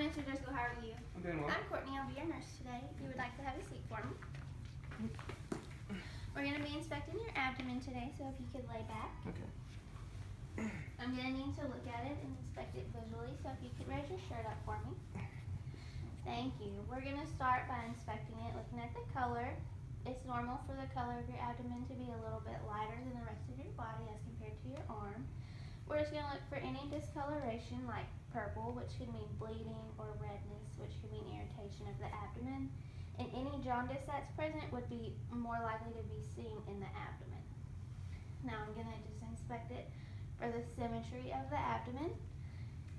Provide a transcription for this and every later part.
Mr. Driscoll, how are you? I'm doing well. I'm Courtney, I'll be your nurse today. If you would like to have a seat for me. We're going to be inspecting your abdomen today, so if you could lay back. Okay. I'm going to need to look at it and inspect it visually, so if you could raise your shirt up for me. Thank you. We're going to start by inspecting it, looking at the color. It's normal for the color of your abdomen to be a little bit lighter than the rest of your body as compared to your arm. We're just going to look for any discoloration like purple, which could mean bleeding, or redness, which could mean irritation of the abdomen. And any jaundice that's present would be more likely to be seen in the abdomen. Now I'm going to just inspect it for the symmetry of the abdomen.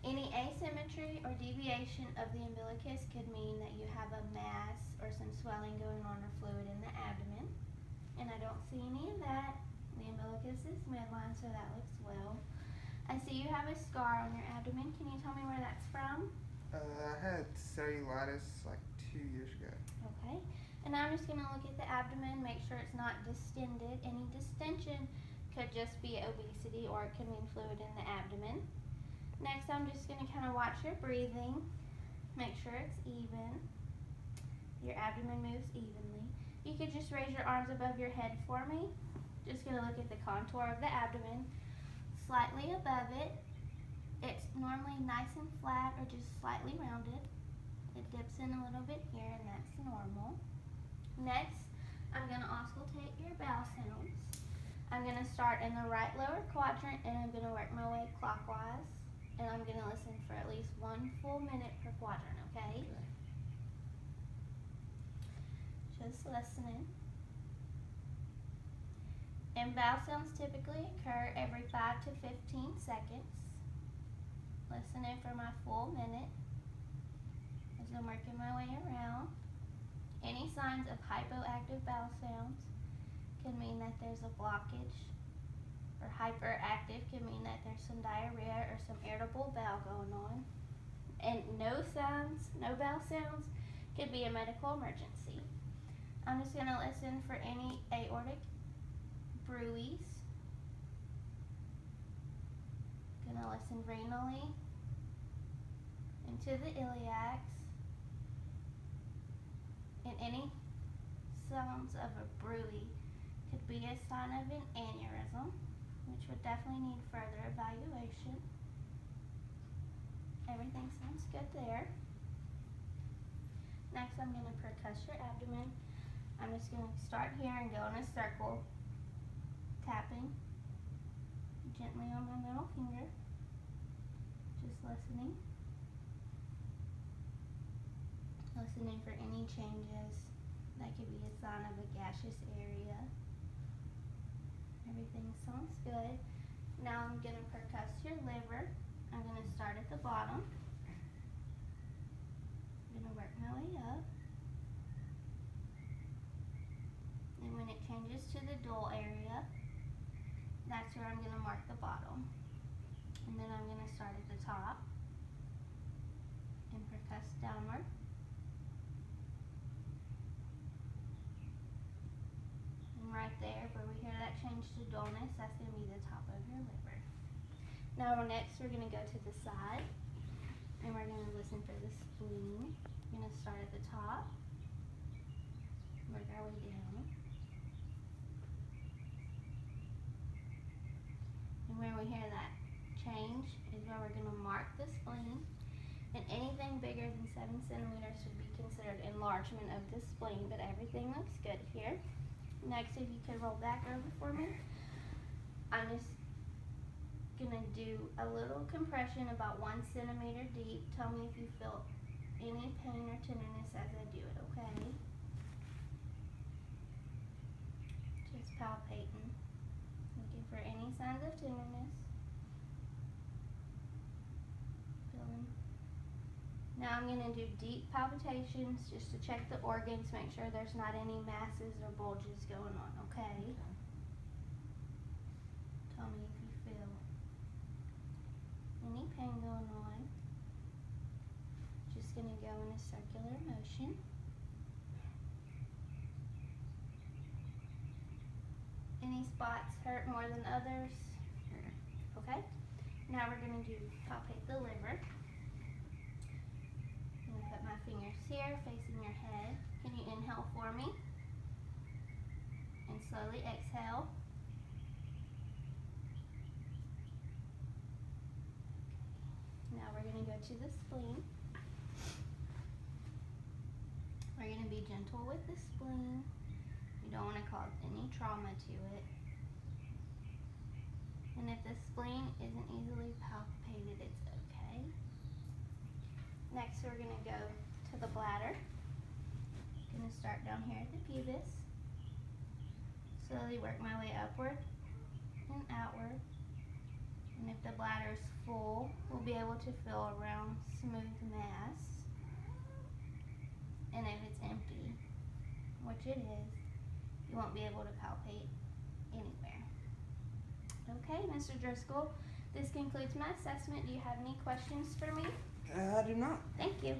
Any asymmetry or deviation of the umbilicus could mean that you have a mass or some swelling going on or fluid in the abdomen. And I don't see any of that. The umbilicus is midline, so that looks well. I see you have a scar on your abdomen. Can you tell me where that's from? I had cellulitis like 2 years ago. Okay. And now I'm just going to look at the abdomen, make sure it's not distended. Any distension could just be obesity, or it could mean fluid in the abdomen. Next, I'm just going to kind of watch your breathing, make sure it's even. Your abdomen moves evenly. You could just raise your arms above your head for me. Just going to look at the contour of the abdomen. Slightly above it, it's normally nice and flat or just slightly rounded. It dips in a little bit here, and that's normal. Next, I'm going to auscultate your bowel sounds. I'm going to start in the right lower quadrant, and I'm going to work my way clockwise. And I'm going to listen for at least 1 full minute per quadrant, okay? Just listening. And bowel sounds typically occur every 5 to 15 seconds. Listening for my full minute as I'm working my way around. Any signs of hypoactive bowel sounds can mean that there's a blockage, or hyperactive can mean that there's some diarrhea or some irritable bowel going on. And no bowel sounds could be a medical emergency. I'm just going to listen for any aortic bruits. Going to listen renally into the iliacs. And any sounds of a bruit could be a sign of an aneurysm, which would definitely need further evaluation. Everything sounds good there. Next, I'm going to percuss your abdomen. I'm just going to start here and go in a circle, tapping gently on my middle finger, just listening. Listening for any changes. That could be a sign of a gaseous area. Everything sounds good. Now I'm going to percuss your liver. I'm going to start at the bottom. I'm going to work my way up. And when it changes to the dull area, that's where I'm going to mark the bottom. And then I'm going to start at the top and percuss downward. And right there, where we hear that change to dullness, that's going to be the top of your liver. Now next, we're going to go to the side, and we're going to listen for the spleen. We're going to start at the top, work our way down. And where we hear that change is where we're going to mark the spleen. And anything bigger than 7 centimeters would be considered enlargement of the spleen, but everything looks good here. Next, if you could roll back over for me, I'm just going to do a little compression about 1 centimeter deep. Tell me if you feel any pain or tenderness as I do it, okay? Just palpating, looking for any signs of tenderness. Feeling. Now I'm going to do deep palpitations just to check the organs, make sure there's not any masses or bulges going on, okay? Tell me if you feel any pain going on. Just going to go in a circular motion. Any spots hurt more than others? Okay. Now we're going to palpate the liver. put my fingers here facing your head. Can you inhale for me? And slowly exhale. Now we're going to go to the spleen. We're going to be gentle with the spleen. You don't want to cause any trauma to it. And if the spleen isn't easily palpated, it's okay. Next, we're going to go to the bladder. I'm going to start down here at the pubis. Slowly work my way upward and outward. And if the bladder is full, we'll be able to feel a round, smooth mass. And if it's empty, which it is, you won't be able to palpate anywhere. Okay, Mr. Driscoll, this concludes my assessment. Do you have any questions for me? I do not. Thank you.